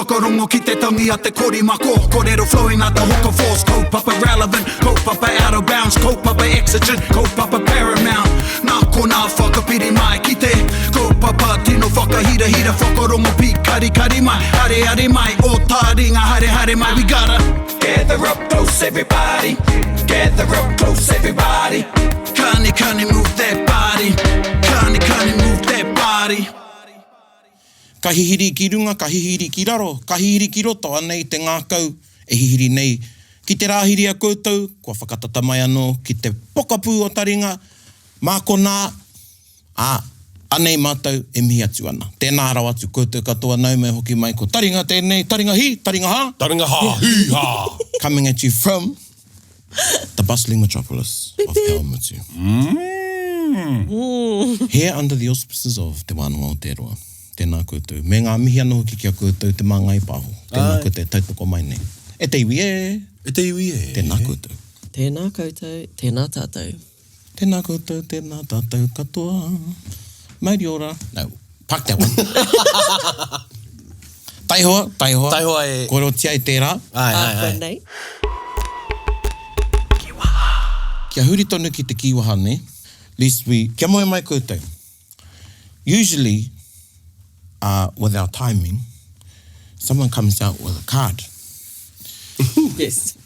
Whakarongo ki te tangi a te korimako. Kōrero flowing out the hook of force. Kaupapa relevant, kaupapa out of bounds. Kaupapa exigent, kaupapa paramount. Nā kona whakapiri mai ki te kaupapa tino whakahira hira. Whakarongo pi kari kari mai. Hare hare mai, o Taringa hare hare mai. We gotta gather up close everybody. Gather up close everybody. Kani kani move that body. Kani kani move that body. Ka hihiri ki runga, ka hihiri ki raro, ka hihiri ki roto, anei te ngākau e hihiri nei. Ki te rāhiri a koutou, kua whakatata mai anō, ki te pokapū o Taringa, māko nā, anei mātou e mihi atu ana. Tēnā rau atu koutou katoa nau mai hoki mai ko Taringa tēnei, Taringa hi, Taringa ha. Taringa ha, hi ha. Coming at you from the bustling metropolis of Kaumutu. Here under the auspices of Te Wānanga o Te Roa. Tēnā koutou. Me ngā mihi anō hoki kia koutou te māngai pāho. Tēnā koutou tautoko mai nei. E te iwi e. E te iwi e. Tēnā koutou. Tēnā koutou, tēnā tātou. Tēnā koutou, tēnā tātou katoa. Mauri ora. No, park that one. Taihoa. Taihoa e. Koro tia i tērā. Ai. Nei. Kia huri tonu ki te kiwaha ne. Kia moe mai koutou. Usually, with our timing, someone comes out with a card. Yes.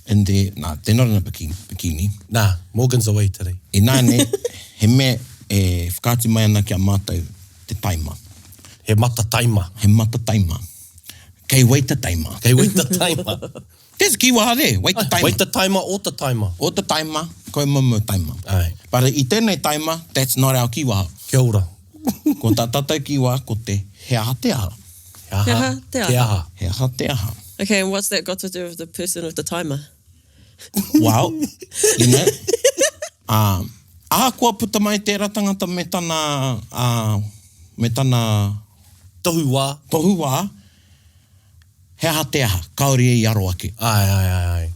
And they're not in a bikini. Nah, Morgan's away today. E nāne, he me e whakāti mai ana ki a mātou te taima. He mata taima. He mata taima. Kei waita taima. Kei waita taima. There's kiwaha there, waita taima. Waita taima o ta taima. O ta taima, koe mamu taima. Ai. But I tēnei taima, that's not our kiwaha. Kia ora. Ko tā tātou kiwaha, ko te he aha te aha. He aha te aha. He aha. He aha te aha. Okay, and what's that got to do with the person with the timer? Well, you know, aha kua puta mai tērā tangata me tana Tohu wā. He aha te aha, kaori e aro ake. Ai.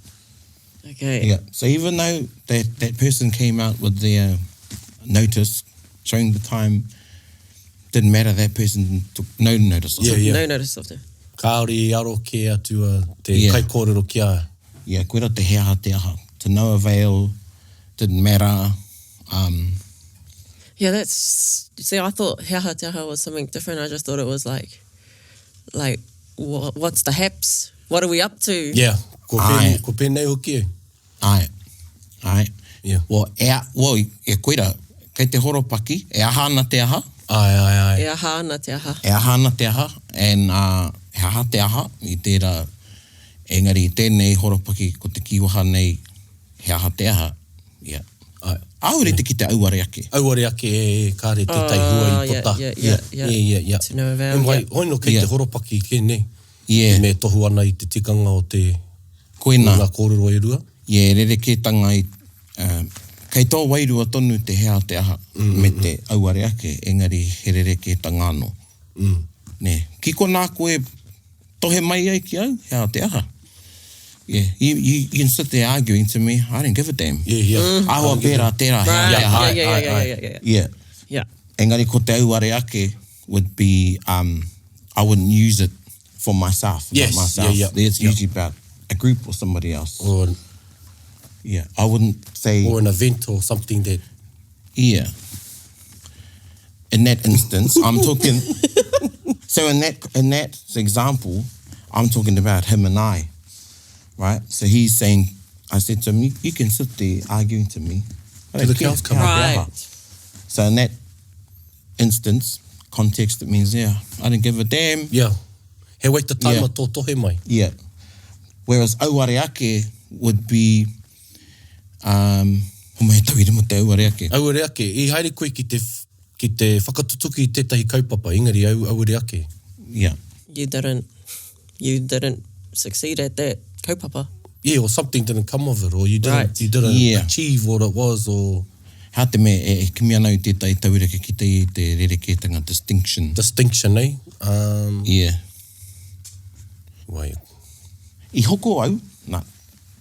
Okay. Yeah. So even though that person came out with their notice showing the time, didn't matter, that person took no notice of it. Yeah. No notice of them. Kaori aro ke atua te kai kōrero kia. Yeah, koera te he aha te aha. To no avail, didn't matter. Yeah, that's... See, I thought he aha te aha was something different. I just thought it was like what's the haps? What are we up to? Yeah, ko pēnei hoki e. Ai. Yeah. Well, e koera, kei te horopaki, e aha ana te aha. Ai. E aha ana te aha. E aha ana te aha, and he aha te aha, i tērā, engari tēnei horopaki ko te kiwaha nei, he aha te aha, yeah. Aure te ki te auare ake. Auare ake e kāre te taihua i pota. Yeah. To know about, Hoino kei te horopaki ke ne. Yeah. Me tohu ana i te tikanga o te... Koina. Ngā kōrero e rua. Yeah, rerekētanga i... kei tō wairua tonu te hea te aha me te auare ake, engari he rerekētanga anō. Ne, kiko nā koe tohe mai ai ki au, hea te aha. Yeah, you can sit there arguing to me, I don't give a damn. Yeah. Ahua pērā tērā, hea te aha. Yeah. Engari ko te auare ake would be, I wouldn't use it for myself. Yes, myself. yeah. It's usually about a group or somebody else. Or I wouldn't say... Or an event or something that... Yeah. In that instance, I'm talking... So in that example, I'm talking about him and I, right? So he's saying, I said to him, you can sit there arguing to me. To the cows come out. Right. So in that instance, context, it means, I don't give a damn. Yeah. He wait the taima tō tohe mai. Yeah. Whereas auare ake would be... Homei tauire mo te auare ake. Auare ake. I haere koe ki te whakatutuki i tētahi kaupapa, ingari auare ake. Yeah. You didn't succeed at that kaupapa. Yeah, or something didn't come of it, or you didn't achieve what it was, or... Hā te me e kimi ana i tētai tauireke ki te rerekētanga distinction. Distinction, eh? Yeah. Wai. I hoko au,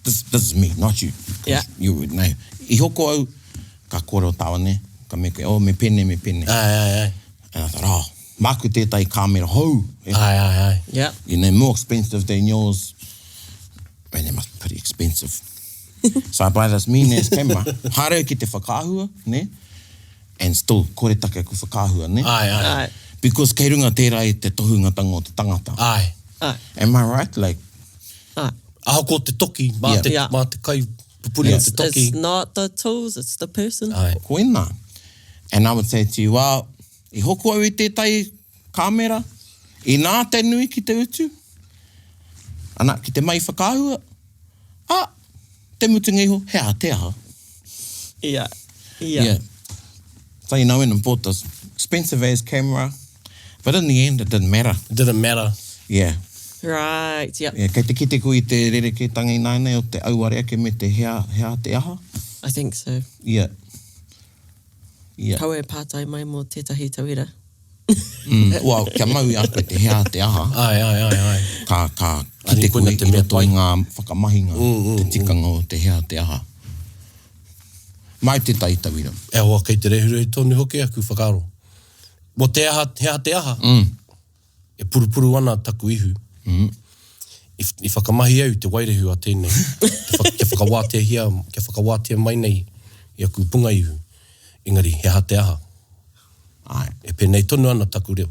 this is me, not you. Yeah. You would know. I hoko au, ka kōrero tāwane, ka me koe, me pene. Ai. And I thought, Māku tētai kāmera hou. Ai. Yeah. You know, more expensive than yours. Man, they must be pretty expensive. So I buy this mean-ass camera. Hare ki te whakaahua, ne? And still, kore take ku whakaahua, ne? Ai. Because kei runga tērā e te tohungatanga o te tangata. Ai. Am I right? Like, Aho ko te toki, mā te kai pupuri o te toki. It's not the tools, it's the person. Ai. koina. And I would say to you, well, I hoko au I tētai kāmera, I nā te nui ki te utu, ana ki te mai whakaahua, te mutungiho, hea te aha. Yeah. So, you know, when I bought this expensive as camera, but in the end, it didn't matter. It didn't matter. Yeah. Right, yep. Yeah, kei te kite ko I te rereke tangi naine o te auare ake me te hea te aha. I think so. Yeah. Yeah. Kaue pātai mai mō tētahi tauira. Well, kia mau I koe te hea te aha. Ai. Ka kite koe I roto I ngā whakamahinga, te tikanga o te hea te aha. Mai te tai tauira. E hoa kei te rehurei tonu hoki aku whakaro. Mo te aha, hea te aha. E purupuru ana taku ihu. I whakamahi au te wairehu a tēnei. Kia whakawātea mai nei I aku punga ihu. Engari, hea te aha. Ai. E pēnei tonu ana taku reo.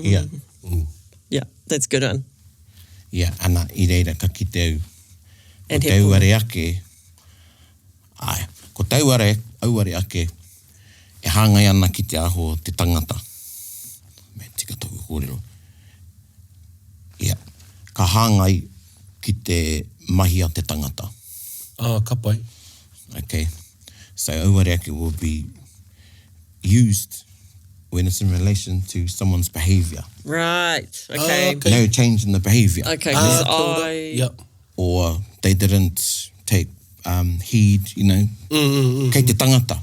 Yeah. Yeah, that's a good one. Yeah, ana I reira ka ki te au. And Ko he te auare ake. Ai. Ko te auare ake. E hāngai ana ki te aho o te tangata. Me tika tau kōrero. Yeah. Ka hāngai ki te mahi a te tangata. Ka pai. Okay. So auare ake will be used when it's in relation to someone's behaviour. Right, okay. Okay. No change in the behaviour. Okay, because Yep. Or they didn't take heed, you know. Kei te tangata.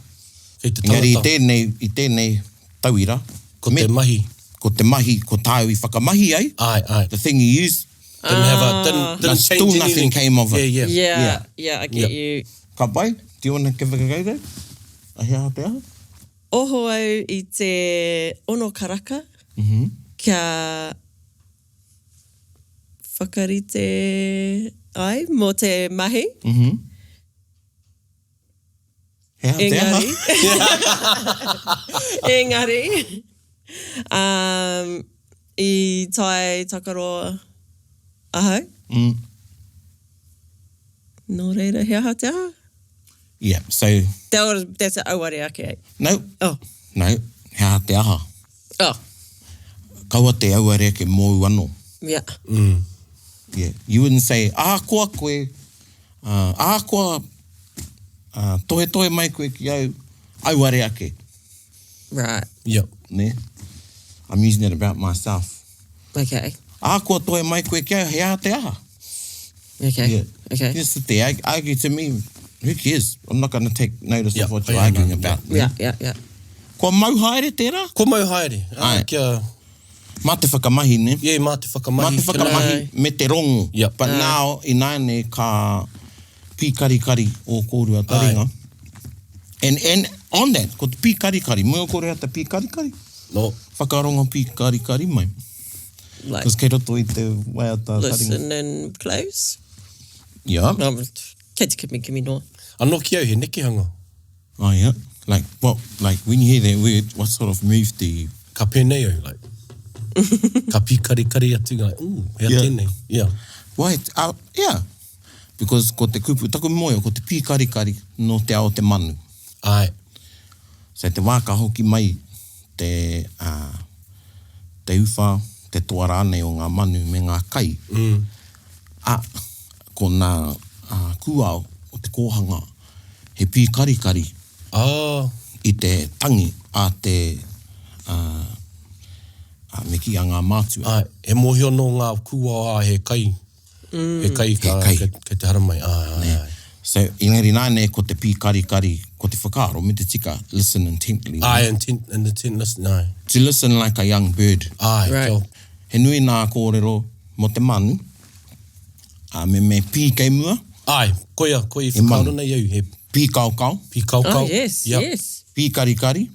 Kei te Engari tangata. I tēnei tauira. Ko te mahi. Ko te mahi, ko tāu I whakamahi ai. Ai. The thing you used, Didn't but still change nothing anything. came of it. Yeah, I get you. Ka pai, do you want to give it a go? A hea te aha? Oho au I te ono karaka, kia whakarite ai mō te mahi. Hea te aha? Engari. I tai takaroa ahau. Nō reira hea te aha. Yeah, so, That's a auare ake ai. no, Oh. no, hea te aha. Oh, Kaua te auare ake mōu anō. yeah. Yeah, you wouldn't say, koa koe, koa, tohe mai koe ki au, auare ake, Right. Yep. ne? I'm using it about myself. Okay. Koa tohe mai koe ki au, hea te aha. Okay. Yeah. Okay. Just sit there, argue to me, who cares? I'm not going to take notice Yeah, of what you're yeah, arguing no, about. Yeah, yeah. Ko mau haere tērā? Ko mau haere. Ai. Kia, Mā te whakamahi, ne? mā te whakamahi. Mā te whakamahi me te rongo. Yep. But now, I nāne ka pīkarikari o kōrua Taringa. And on that, ko te pīkarikari, mua kōrua te pīkarikari. No. Whakarongo pīkarikari mai. Like, Because kei roto I te waiata Taringa. listen and close. Yeah. Kei te kimi no. Anō ki au he nekehanga. Oh, yeah. Like, what? Like, when you hear that word, what sort of move do you... Ka pēnei au, like. Ka pīkarikari atu, like, hea Yeah. tēnei. Yeah. Why? Yeah. Because ko te kupu, taku moe, ko te pīkarikari no te ao te manu. Ai. So te wāka hoki mai te uwha, te toa rānei o ngā manu me ngā kai. Ko nā kuao o te kōhanga, he pīkarikari I te tangi a te me ki a ngā mātua. Ai. He mohio no ngā kua he kai. He kai ka te haramai. Ai. So, ingari nāne ko te pīkarikari, ko te whakaaro, me te tika, listen intently. Ai, intent listen, ai. To listen like a young bird. Ai, Right. kia. He nui nā kōrero mo te manu, me pī kei mua, Ai, koi manu. whakaaro nei au, he pī kaukau, pī kaukau. Oh, yes, Yep. yes. pī karikari,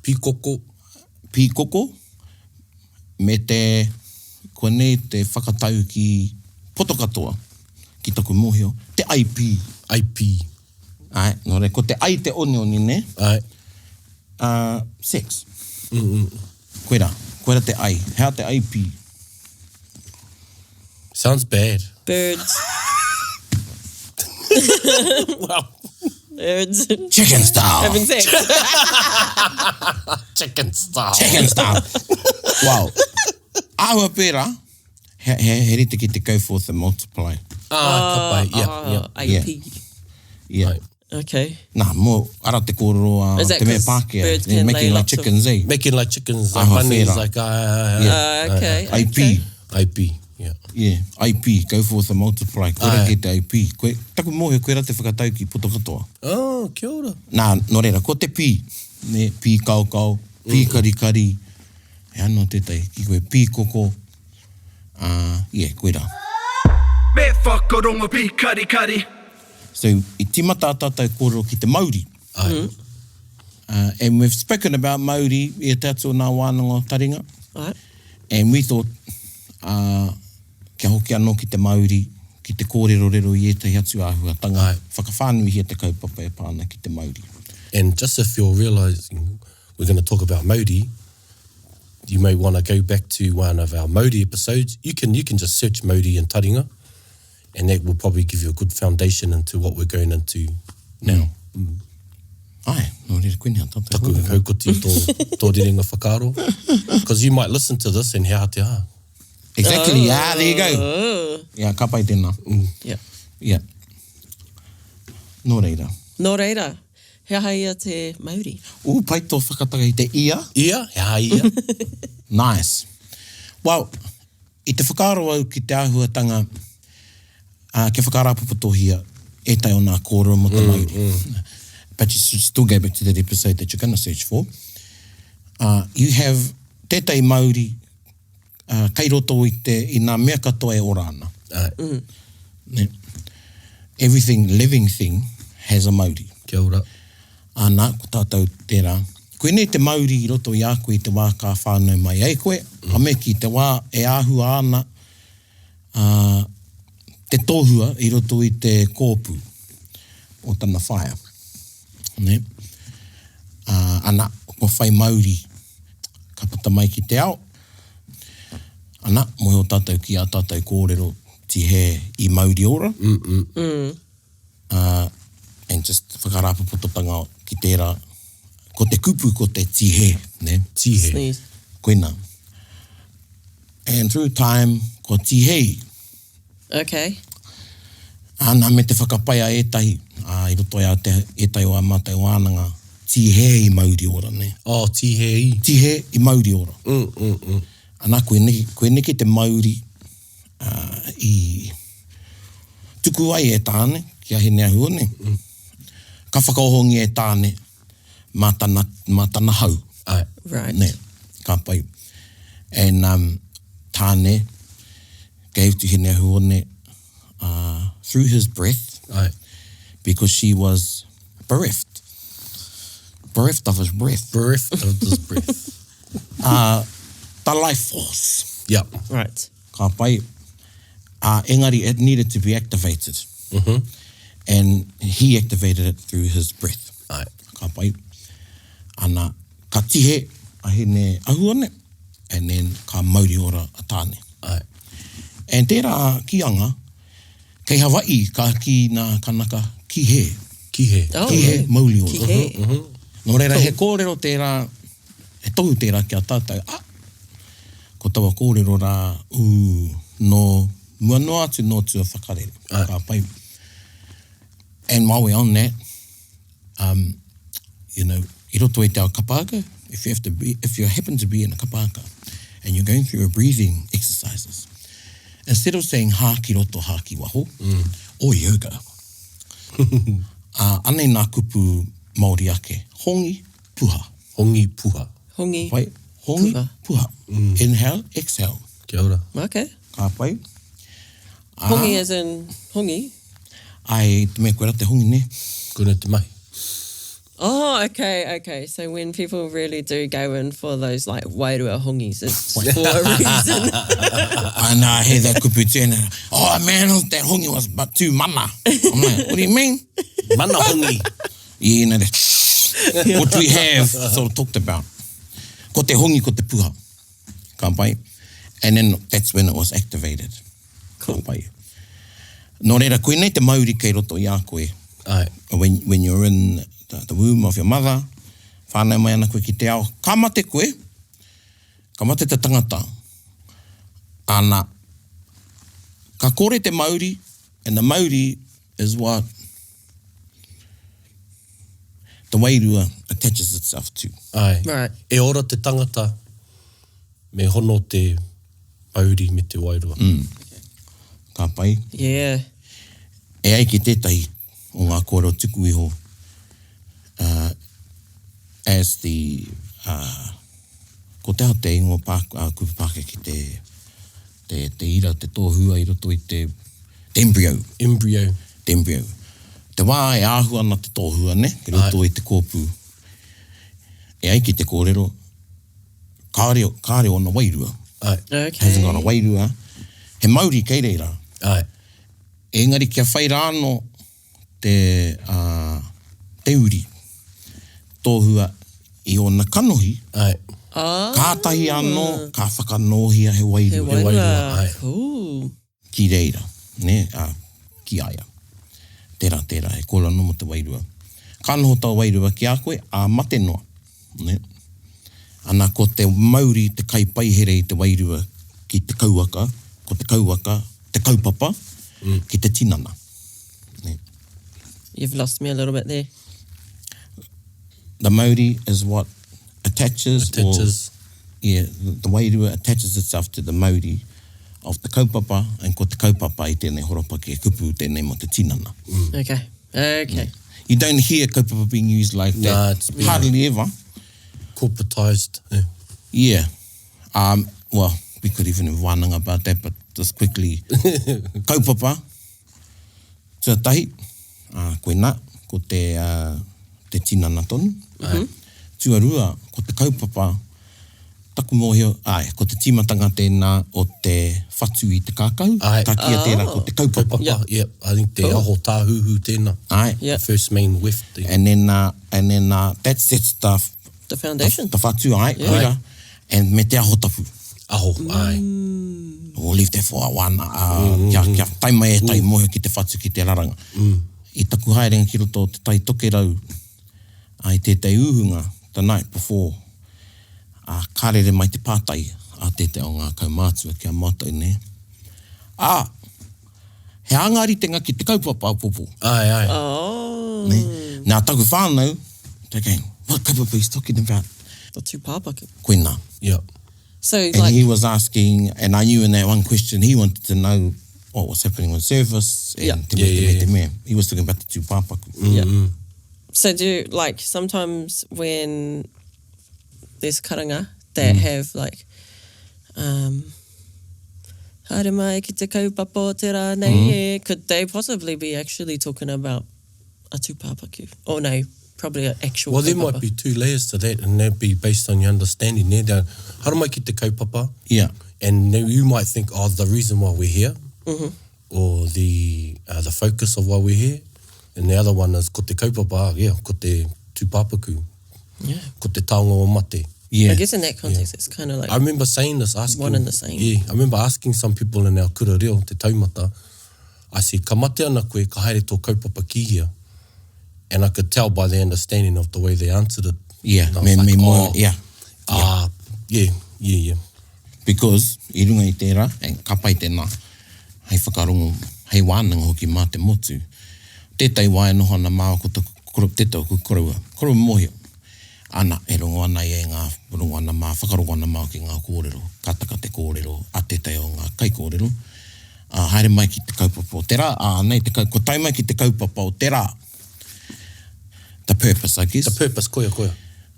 Pī koko. pīkoko, me te, koe nei te whakatau ki poto katoa, ki taku mohio, te IP. IP. Ai, no re, ko te ai te oni ne? Ai. Sex. Koera te ai. Hea te IP. Sounds bad. Birds. Wow. Birds. Chicken style. Having sex. Chicken style. Chicken style. Wow. Ahua pērā, he rite ki te go forth and multiply. Ka pai, IP. Yeah. Right. Okay. Nā, mō ara te kōrero Is that te mea 'cause Pākehā. birds They're can making lay like lots of- chickens, eh? Making like chickens, like Ahua bunnies, whera. like... Okay. IP. Okay. IP, yeah. Yeah, IP, go forth and multiply. Koera Ai. ki te IP. Koe, taku mōhio koera te whakatau ki poto katoa. Oh, kia ora. Nā, no reira, ko te pī. Ne, pī kaukau, pī karikari. E anō tētai, ki koe pī koko. Yeah, koera. Me whakarongo pi kari kari. So, I timata tātou kōrero ki te Mauri. Ai. And we've spoken about Mauri e te atu o nā wānanga Taringa. Right. And we thought, kia hoki anō ki te Mauri, ki te kōrero rero i e te atu āhuatanga. Ai. Whakawhānui hea te kaupapa e pāna ki te Mauri. And just if you're realising we're going to talk about Mauri, you may want to go back to one of our Mauri episodes. You can just search Mauri in Taringa, and that will probably give you a good foundation into what we're going into now. Ai, no reira koe nea tātou. Taku haukoti tō rerenga whakaro. Because you might listen to this and hea te aha. Exactly, there you go. Yeah, ka pai tēnā. Yeah. Yeah. No reira. Nō reira. Hea haia te Mauri. Pai tō whakatanga i te ia. Ia, hea ia. Nice. Well, i te whakaro au ki te āhuatanga, ke whakarapupotohia, e tai o nā kōrero mo te Mauri. But you should still go back to that episode that you're going to search for. You have tētai Mauri, kei roto i nā mea katoa e ora ana. Ai. Ne? Everything living thing has a Mauri. Kia ora. Ana, ko tātou tērā. Koe nei te Mauri i roto i a koe i te wā ka whānau mai ei koe, a me ki te wā e āhua ana te tōhua i roto i te kōpū o tana whaia. Ne? Ana, ko whai Mauri ka pata mai ki te ao. Ana, moe o tātou ki a tātou kōrero ti he i Mauri ora. And just whakarapapototanga ki tērā, ko te kupu, ko te tihe, ne? Tihe. Sneeze. Koina. And through time, ko tihei. Okay. Ana me te whakapaia etahi, i roto ia te etai o amata o ananga, tihe i Mauri ora, ne? Oh, tihei. Tihe i Mauri ora. Ana koe neki te Mauri i tuku ai e tāne, kia he nea hua, ne? Ka whakaohongi e tāne mā tana hau. Ai. Right. Ne, ka pai. And tāne gave to he nea hua, ne, through his breath, Ai. because she was bereft. Bereft of his breath. Bereft of this breath. The life force. Yep. Right. Ka pai. Engari, it needed to be activated. And he activated it through his breath. Ai. Ka pai. Ana, ka tihe a hene ahua ne, and then ka Mauri ora a tāne. Ai. And tērā kianga, kei Hawaii ka ki nā kanaka ki he. Kihe. Oh. Ki he Mauri ora. Ki he. Nō reira, he kōrero tērā, he tohu tērā ki a tātou. Ko taua kōrero rā, no mua noa atu no tua whakarere. Ai. Ka pai. And while we're on that, you know, i roto e te ao kapaka, if you happen to be in a kapaka and you're going through a breathing exercises, instead of saying haki roto haki waho, or yoga, anei nā kupu Māori ake, hongi puha. Hongi puha. Hongi. Pai, hongi Puha. puha. Inhale, exhale. Kia ora. Okay. Ka pai. Hongi as in hongi. Ai, te mea koera te hongi ne. Kuna te mai. Oh, okay. So when people really do go in for those like wairua hongis, it's for a reason. And I hear that kupu tēnā, oh man, that hongi was but too mana. I'm like, what do you mean? Mana hongi. Yeah, no, what we have sort of talked about. Ko te hongi, ko te puha. Ka pai. And then that's when it was activated. Cool. Ka pai. Nō reira, koe nei te Mauri kei roto i a koe. Ai. When you're in the womb of your mother, whānau mai ana koe ki te ao, ka mate koe, ka mate te tangata. Ana, ka kore te Mauri, and the Mauri is what the wairua attaches itself to. Ai. Right. E ora te tangata, me hono te Mauri me te wairua. Ka pai. Yeah. E ai ki tētahi o ngā kōrero tuku iho, as the ko te hao te ingo kupu Pākehā ki te ira, te tōhua i roto i te embryo. Embryo. Te embryo. Te wā e āhua ana te tōhua, ne? Ki roto i te kōpū. E ai ki te kōrero, kāre ona wairua. Ai. Okay. Hasn't got a wairua. He Mauri kei reira. Ai. Engari kia whai rāno te uri. Tōhua i ona kanohi, Ai. kātahi anō, ka whakanohia he wairua. He wairua. Ai. Cool. Ki reira, ne? Ki aia. Tērā, he kōra no mo te wairua. Ka noho tau wairua ki a koe, a mate noa. Ne? Ana ko te Mauri, te kaipaihere i te wairua ki te kauaka, ko te kauaka, te kaupapa, ki te tinana. Ne? You've lost me a little bit there. The Mauri is what attaches. The wairua attaches itself to the Mauri of the kaupapa, and ko te kaupapa i tēnei horopa ki e kupu tēnei mo te tinana. Okay. You don't hear kaupapa being used like that. Nah, it's been hardly ever. Corporatized. Yeah. Well, we could even have wānanga about that, but just quickly. Kaupapa, tuatahi, koe nā, ko te tinana tonu. Tuarua, ko te kaupapa, taku mōhio, ko te timatanga tēnā o te whatu i te kākau, takia tērā ko te kaupapa. Yeah, I think te aho tāhuhu tēnā. Yeah. The first main whiff. And then that sets The foundation. the whatu, koira, and me te aho tapu. Aho, ai. We'll leave that for a one. Kia taima e tai mohe ki te whatu ki te raranga. I taku haerenga ki roto te tai toke rau ai tētai uhunga the night before. Kārere mai te pātai a tētai o ngā kaumātua kia mātou, ne? He angari tenga ki te kaupapa popo. Ai. Oh. Ne? Nā taku whānau, they're going, what kaupapa he's talking about? The tūpāpaku. Koe nā. Yeah. So And like, he was asking, and I knew in that one question, he wanted to know what was happening on service. And te mea. He was talking about the tūpāpaku. so do you, like, sometimes when there's karanga that have like, haere mai ki te kaupapa o te rā nei could they possibly be actually talking about a tūpāpaku? Or no, probably an actual Well, there kaupapa. might be two layers to that, and that'd be based on your understanding there. Hara mai ki te kaupapa. Yeah. And then you might think, the reason why we're here, or the focus of why we're here. And the other one is ko te kaupapa, ko te tūpāpaku, ko te taonga o mate. Yeah. I guess in that context, it's kind of like I remember saying this, asking... one and the same. Yeah, I remember asking some people in our kura reo, te taumata, I said, ka mate ana koe, ka haere tō kaupapa ki hia. And I could tell by their understanding of the way they answered it. Yeah, And I was like, yeah. Because, i runga i tērā, ka pai tēnā, hei whakarongo, hei wānanga hoki mā te motu. Tētai wai noho ana māo ko te tētau ku korua. Korua mohio. Ana, e rongo ana i ngā rongo ana mā, whakarongo ana māo ki ngā kōrero, kataka te kōrero, a tētai o ngā kai kōrero. Haere mai ki te kaupapa o te rā. Nei, ko tai mai ki te kaupapa o te rā. The purpose, I guess. The purpose, koia.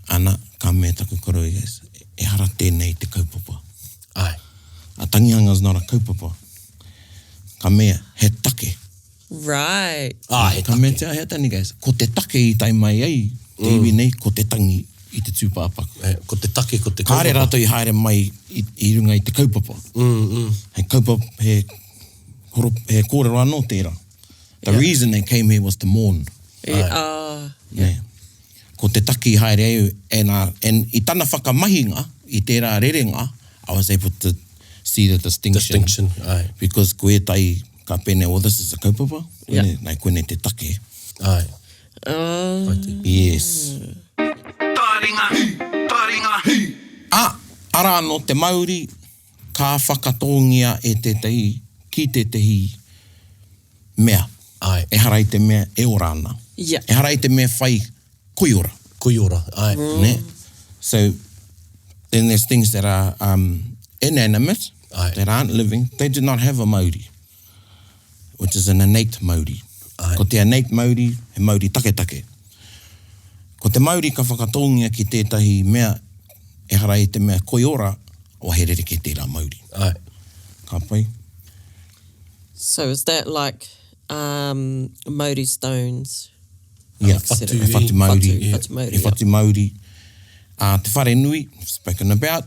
Ana, ka mea taku korua, guys. E hara tēnei te kaupapa. Ai. A tangihanga is not a kaupapa. Ka mea, he take. right. He Ka mea te ahe tani, guys. Ko te take i tai mai ei, te iwi nei, ko te tangi i te tūpāpaku. Ko te take, ko te Kāre rātou i haere mai i runga i te kaupapa. He kaupapa, he kōrero anō tērā. The reason they came here was to mourn. Yeah. Ko te taki haere au, and i tana whakamahinga, i tērā rerenga, I was able to see the distinction. Because koe tai ka pene, well, this is a kaupapa. Nei koene te take. Ai. Yes. Taringa. Ara anō te Mauri, ka whakatongia e te tei, ki te tehi mea. Ai. E harai te mea e ora ana. Yeah. E harai te mea whai koiora. Koiora, ai. Ne? So, then there's things that are inanimate, that aren't living. They do not have a Mauri, which is an innate Mauri. Ai. Ko te innate Mauri, he Mauri take. Ko te Mauri ka whakatongia ki tētahi mea, e harai te mea koiora, o he rere ke tērā Mauri. Ai. Ka pai? So is that like Mauri stones? Yeah, whatu, e whatu Mauri. Whatu Mauri, E whatu Mauri. Te whare nui, spoken about.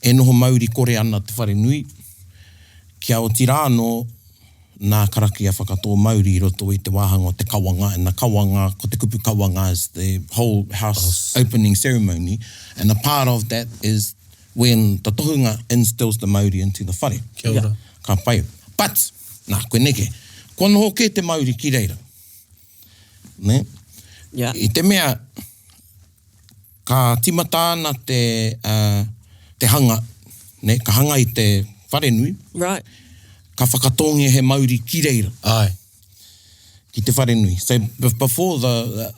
E noho Mauri kore ana te whare nui. Kia o tirano, nā karakia whakatō Mauri I roto I te wāhanga o te kawanga. And the kawanga, ko te kupu kawanga is the whole house opening ceremony. And a part of that is when the tohunga instills the Mauri into the whare. Kia ora. Ka pai. But, nā, koe neke, ko noho ke te Mauri ki reira. Ne? Yeah. I te mea, ka timatāna te hanga, ne? Ka hanga I te whare nui, Right. ka whakatongia he Mauri ki reira, Ai. ki te whare nui. So before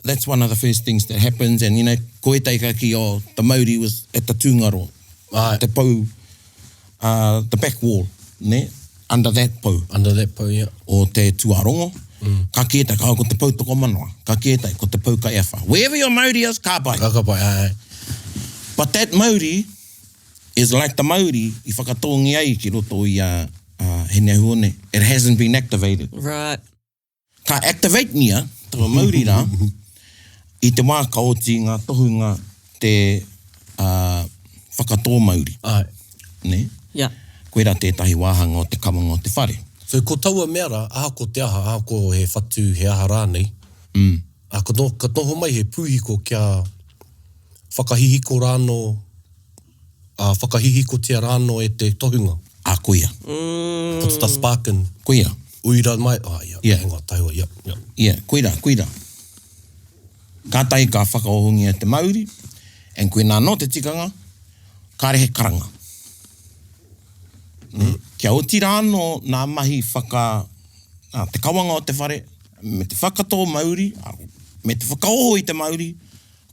that's one of the first things that happens, and you know, ko e teika ki the Mauri was at the tūngaro, Ai. te pou, the back wall, ne? Under that pou. Under that po, yeah. O te tuarongo, ka kietai, ka ko te pou toko manoa, ka kietai, ko te pou ka ewha. Wherever your Mauri is, ka pai. Kakapai, ai. But that Mauri is like the Mauri I whakatongi ai ki roto I he nei huone. It hasn't been activated. Right. Ka activate nia, tawa Mauri rā, I te wā ka oti ngā tohunga te whakatō Mauri. Ai. Ne? Yeah. Koe rā tētahi wāhanga o te kamanga o te whare. So ko taua mea rā, aha ko te aha ko he whatu he aha rānei. Ka noho mai he pūhiko kia whakahihiko rāno, whakahihiko tia rāno e te tohunga. A koia. Puts the spark in. Koia. Uira mai, Yeah. Hang on, taihua, yeah. Yeah, koira. Ka tai ka whakaohungia te Mauri, and koe nā no te tikanga, ka rehe karanga. Kia oti rāno nā mahi te kawanga o te whare, me te whakatō Mauri, me te whakaoho I te Mauri,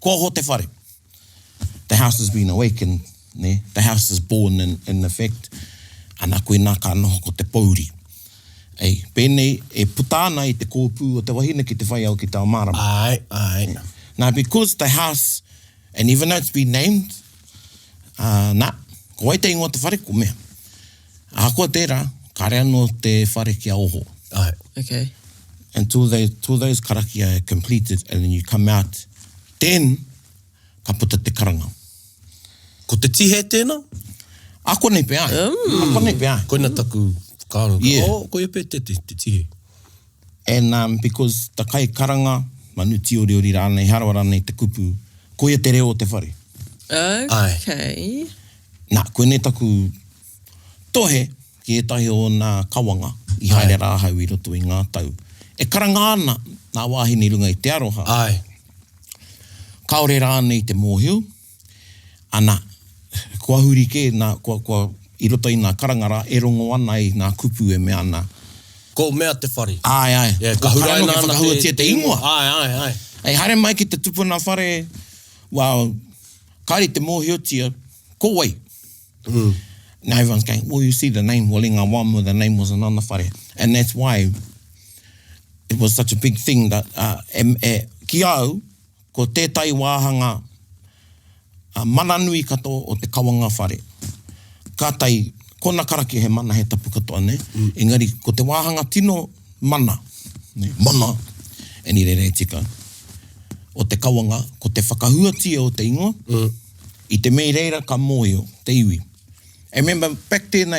kua ho te whare. The house has been awakened, ne? The house is born in effect, ana koe nā ka noho ko te pauri. Ei, pēnei, e putāna I te kōpū o te wahine ki te whai au ki te marama. Ai. Now, because the house, and even though it's been named, ko waite ingoa te whare ko mea. Ako tērā, ka rea no te whare kia oho. Ai. Okay. Until those karakia are completed, and then you come out, then, ka puta te karanga. Ko te tihe tēnā? Ako nei pe ai. Ako nei pe ai. Koina taku whakaaro. Yeah. Ko e pe te tihe. And because ta kai karanga, manu tiori rānei, harawa rānei te kupu, koia te reo o te whare. Okay. Nā, koe ne taku tohe ki etahi o nā kawanga I haere rāhau I roto I ngā tau. E karanga ana nā wāhine runga I te aroha. Ai. Kaore rānei te mōhio, ana, kua huri ke, kua I roto I nā karangara, e rongo ana I nā kupu e mea ana. Ko mea te whare. Ai. Yeah, ka hurai nā whakahua tia te ingoa. Ai. Ei, haere mai ki te tupuna whare, wow, kairi te mōhio tia, ko wai. Now everyone's going, well, you see the name, Walinga Wamu, the name was another whare. And that's why it was such a big thing that ki au, ko tētai wāhanga mananui katoa o te kawanga whare. Ka tai, kona karaki he mana he tapu katoa, ne? Engari, ko te wāhanga tino mana. Ne? Mana. E ni re tika. o te kawanga, ko te whakahuatia o te ingoa, I te mei reira ka mōhio, te iwi. I remember back then,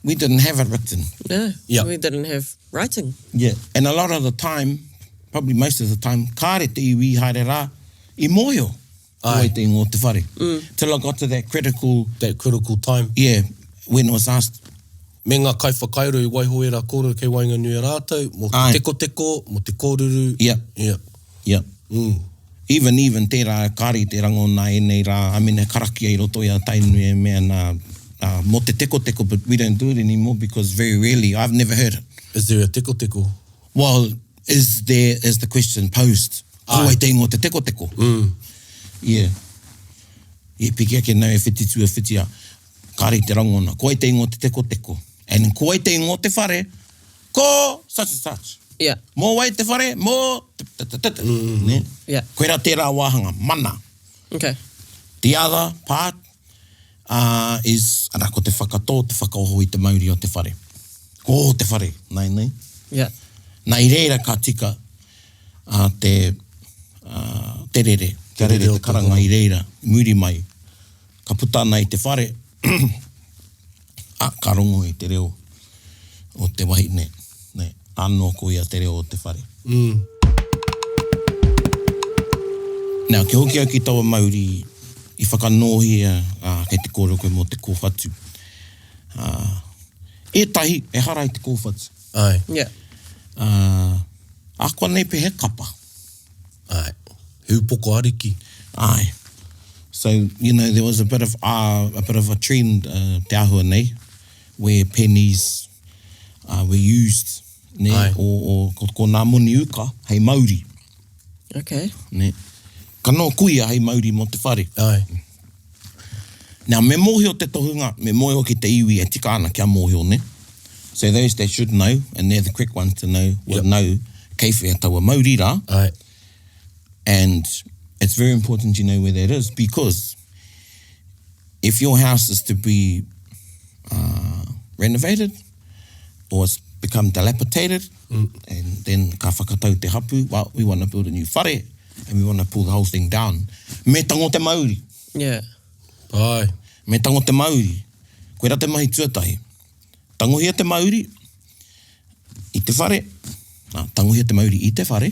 we didn't have it written. No, Yeah. we didn't have writing. Yeah. And a lot of the time, probably most of the time, kāre te iwi haere rā, I mōhio. Ai. Oi te ingoa te whare. Till I got to that critical, time. yeah, when it was asked, Me ngā kai whakairo I waiho e rā kōrero kei wainga nui a rātou, mo Ai. te teko, mo te kōruru. yeah, Yeah. yeah. Even tērā kāri te rango nā enei rā, I mean, karaki ai roto ia tainui e mea nā, mo te teko, but we don't do it anymore because very rarely, I've never heard it. Is there a teko? Well, is the question posed? Ai. Ko ai te ingoa te teko. Yeah. Yeah, piki ake nau e whititua whitia, kāri te rangona, ko ai te ingoa te teko. And ko ai te ingoa te whare, ko such and such. Yeah, Mō wai te whare, mō ne? yeah. Koe rā tērā wāhanga, mana. Okay. The other part is, ana ko te whakatō, te whakaoho I te mauri o te whare. Ko te whare, nei. Yeah. Nā I reira ka tika te rere, te rere te karanga I reira, muri mai. Ka puta nei te whare, ka rongo I te reo o te wahi, ne. Anō ko ia te reo o te whare. Nā, ke hoki au ki taua Mauri, I whakanohia kei te kōrero koe mō te kōwhatu. Ētahi, e hara I te kōwhatu. Ai. Yeah. Akua nei pe he kapa. Ai. Hūpoko ariki. Ai. So, there was a bit of a trend, te ahua nei, where pennies were used, ne, Ai. o ko nā moni uka, hei Mauri, Okay. ne. Ka no kuia hei Mauri mo te whare. Ai. Now, me mōhio te tohunga, me mōhio ki te iwi e tika ana kia mōhio, ne? So those that should know, and they're the correct ones to know, will know kei whea taua Mauri rā. Ai. And it's very important you know where that is, because if your house is to be renovated, or it's become dilapidated, and then ka whakatau te hapu, well, we want to build a new whare, and we want to pull the whole thing down. Me tango te Mauri. Yeah. Ai. Me tango te Mauri. Koe rā te mahi tuatahi. Tangohia te Mauri I te whare. Tangohia te Mauri I te whare.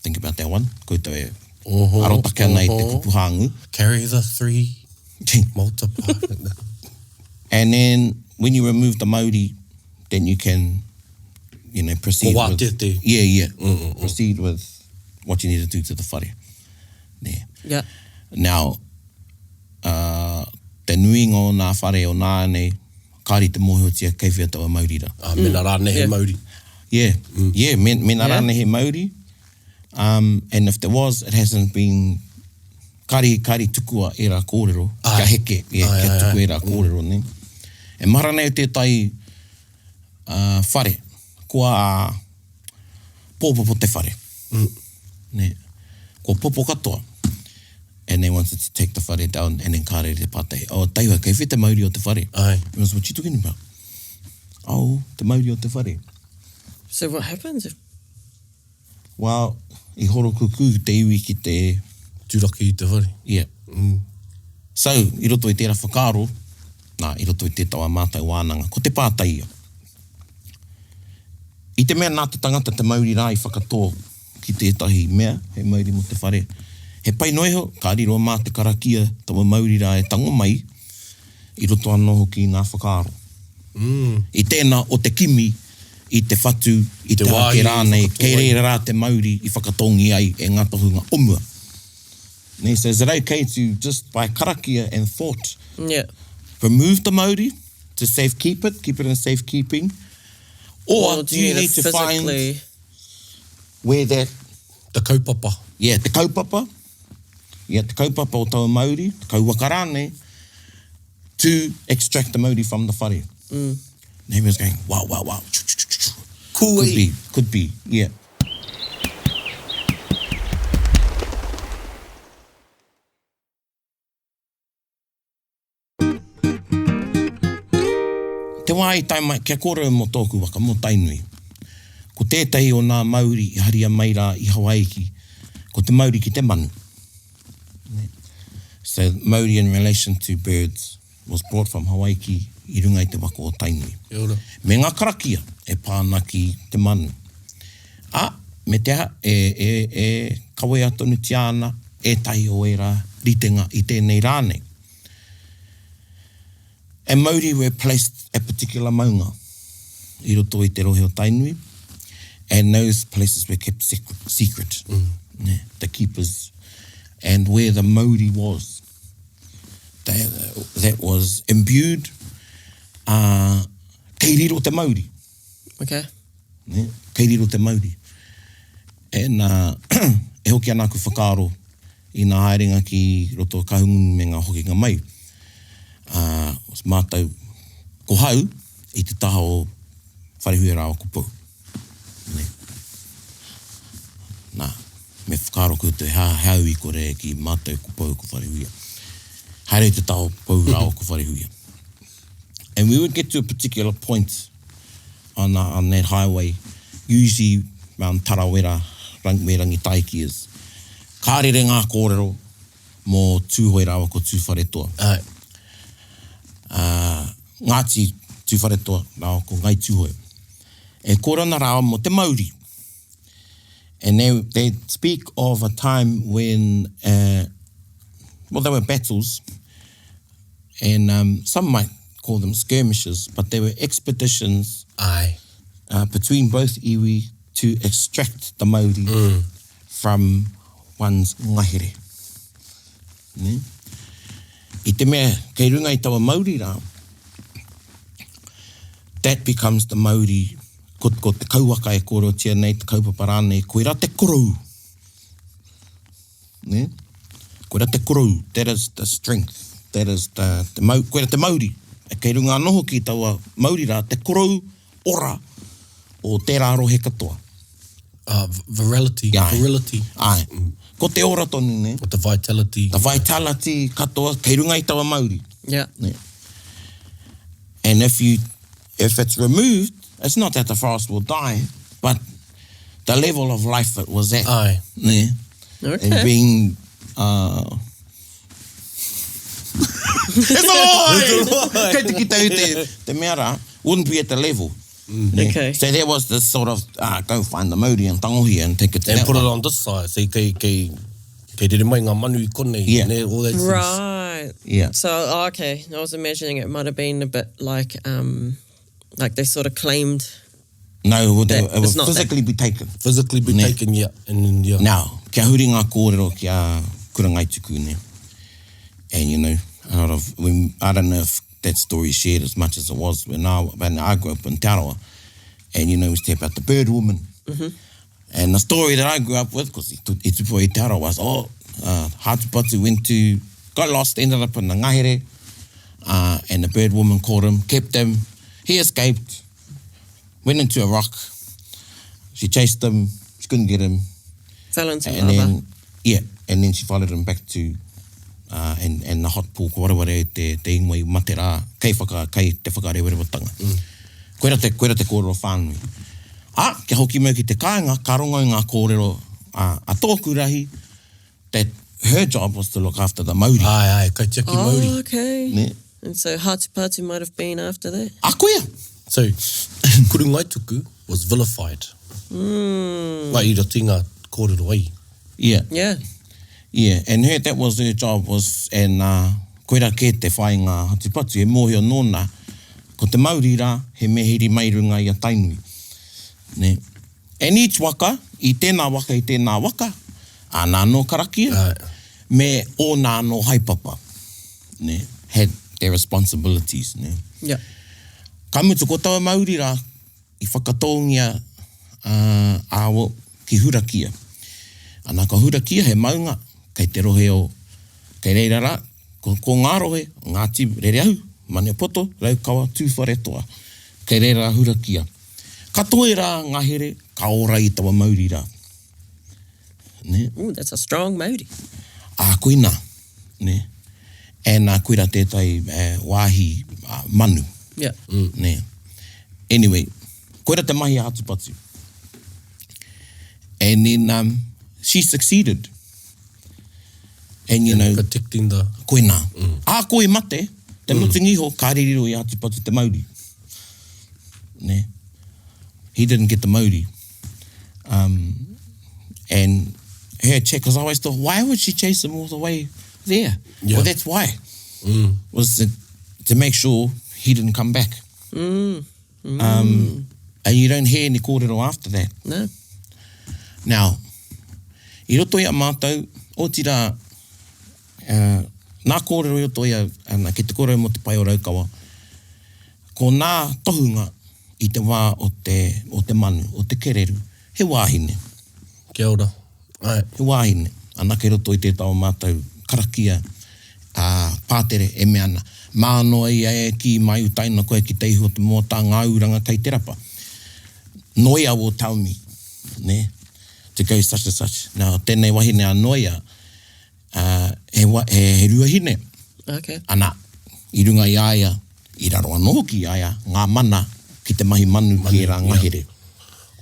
Think about that one. Koe tau e arotake ana I te kupuhangu. Carry the 3, multiply. And then when you remove the Mauri, then you can, proceed Ko wā with... te. Yeah. Proceed with what you need to do to the whare. There. Yeah. Now, te nuinga o nā whare o nā nei, kāri te mōhiotia kei whea taua Mauri rā. Mena rāne he Yeah. Mauri. Yeah, mena rāne he Mauri. And if there was, it hasn't been kāri tukua e rā kōrero, kia heke, kia tuku e rā kōrero, ne? E mahara nei o tētai whare, kua pōpopo te whare. Ne? Kua popo katoa. And they wanted to take the whare down and then kāre te pātei. Oh, taiwa, kei whi te Mauri o te whare. Ai. He was, what you talking about? Oh, te Mauri o te whare. So what happens? Well, I horo kuku te iwi ki te... Tūraki I te whare. Yeah. So, I roto I tērā whakaro, I roto I tētawa mātai wānanga, ko te pātai ia. I te mea nā te tangata te Mauri rā I whakatō ki tētahi mea, he Mauri mo te whare. He pai noiho, ka riro mā te karakia tawa Mauri rā e tango mai, I roto anō hoki nā whakaro. I tēnā o te kimi, I te whatu, I te hake rānei, kei reira rā te Mauri I whakatongi ai e ngā tohunga omua. Ne, so is it okay to just by karakia and thought Yeah. remove the Mauri to keep it in safekeeping? Or do you need to physically... find where that... Te kaupapa. Yeah, te kaupapa. Yeah, te kaupapa o taua Mauri, te kauwaka rānei, to extract the Mauri from the whare. And he was going, wow. Could be, yeah. Te wā I taimai, kia kōrero mō tōku waka, mō tainui. Ko tētahi o nā Mauri I haria mai rā I Hawaii, ko ko te Mauri ki te manu. So Mauri in relation to birds was brought from Hawaii ki I runga I te waka o Tainui. Me ngā karakia e pāna ki te manu. Me te aha, kawe atonu tiana, e tai o e rā ritenga I tēnei rānei. And Mauri were placed at particular maunga I roto I te rohe o Tainui, and those places were kept secret. The keepers. And where the Mauri was, that was imbued kei riro te Mauri. Okay. Kei riro te Mauri. And e hoki ana ku whakaaro I ngā haerenga ki roto kahungu me ngā hokinga mai. Was mātou ko hau I te taha o wharehui rā o kupau. Nā, me whakaaro koutou hau I kore ki mātou kupau ko wharehuia. Haere te taha o pau rā o ko wharehuia. And we would get to a particular point on that highway, usually around Tarawera, me rangi taiki is, kārere ngā kōrero mō tūhoi rawa ko tūwharetoa. Ngāti tūwharetoa rawa ko ngai tūhoi. E kōrana rawa mō te Mauri. And they speak of a time when, well, there were battles, and some might call them skirmishes, but there were expeditions between both iwi to extract the Mauri from one's ngahere. I te mea, kei runga I tawa Mauri rā, that becomes the Mauri, ko te kauwaka e kōrero tia nei, te kaupapa rānei, koe rā te korou. Koe rā te korou, that is the strength, that is koe rā te Mauri. E kei runga noho ki tawa Mauri rā, te korou ora o tērā rohe katoa. Virility. Ai. Ko te ora tonu, ne? With the vitality. The vitality katoa, kei runga I tawa Mauri. Yeah. And if it's removed, it's not that the forest will die, but the level of life it was at. Aye. Ne? Okay. And being... It's a lie! Kei te ki tau te mea rā, wouldn't be at the level. Okay. So there was this sort of, go find the Mauri and tangohia and take it to And that put it one. on this side. So kei rere mai ngā manu I konei. Yeah. Ne, all that things. Right. Yeah. So, okay. I was imagining it might have been a bit like they sort of claimed. No, it It's would not physically be taken. Physically be Ne. taken, yeah. And then, yeah. Now, kia huri ngā kōrero kia kurangai tuku, ne? And, you know, I don't know if that story shared as much as it was when I grew up in Te Arawa. And, you know, we used to hear about the bird woman. Mm-hmm. And the story that I grew up with, because I tupu i Te Arawa, was, Hātūpātū got lost, ended up in the ngahere, and the bird woman caught him, kept him. He escaped, went into a rock. She chased him, she couldn't get him. Fell into And lava. then she followed him back to and the hot pool, ko waraware te ingwai mate rā, kei te whakarewatanga. Koe ra te kōrero whānui. Kia hoki mau ki te kāinga, ka rongo I ngā kōrero a tōku rahi, that her job was to look after the Mauri. Ai, kaitiaki Mauri. Oh, okay. Ne? And so Hātūpātū might have been after that. Koea! So, kurungai tuku was vilified. Wai I rotinga kōrero ai. Yeah. Yeah. Yeah, and that was her job, and koe ra ke te whai ngā Hātūpātū, e mōhio nōna, ko te Mauri rā, he mehiri mai runga I a Tainui. Ne? And each waka, I tēnā waka, a nāno karakia, me o nāno haipapa, ne? Had their responsibilities. Ne? Yeah. Ka mutu ko tawa Mauri rā, I whakatōngia awo ki hurakia. Ana ka hurakia he maunga, kei te rohe o, kei reira rā, ko ngā rohe, Ngāti rere ahu, mane poto, raukawa, tūwharetoa, kei reira hurakia. Ka toe rā ngahere, ka ora I tawa Mauri rā. Ne? Ooh, that's a strong Mauri. Koe nā, ne? And koe ra tētai wāhi manu. Yeah. Ne? Anyway, koe ra te mahi a Hātūpātū. And then she succeeded. And, you know, protecting the... koe nā. Koe mate, te mutingiho, kāreriro i Hātūpātū te Mauri. Ne? He didn't get the Mauri. And her check, because I always thought, why would she chase him all the way there? Yeah. Well, that's why. Was to make sure he didn't come back. And you don't hear any kōrero after that. No. Now, I roto ia mātou, o tira, nā kōrero i roto ia, ki te kōrero mo te pai o Raukawa, ko nā tohunga i te wā o te manu, o te kereru, he wāhine. Kia ora. Ai. He wāhine. Anake roto i te tau mātou karakia, pātere e me ana. Mānoa ia e ki mai utaina koe ki te iho te mōtā ngā uranga kei te rapa. Noia will tell me, ne, to go such and such. Now, tēnei wahine a noia, he ruahine. Okay. Ana, i runga i aia, i raro anō ki aia, ngā mana ki te mahi manu ki rā ngahere.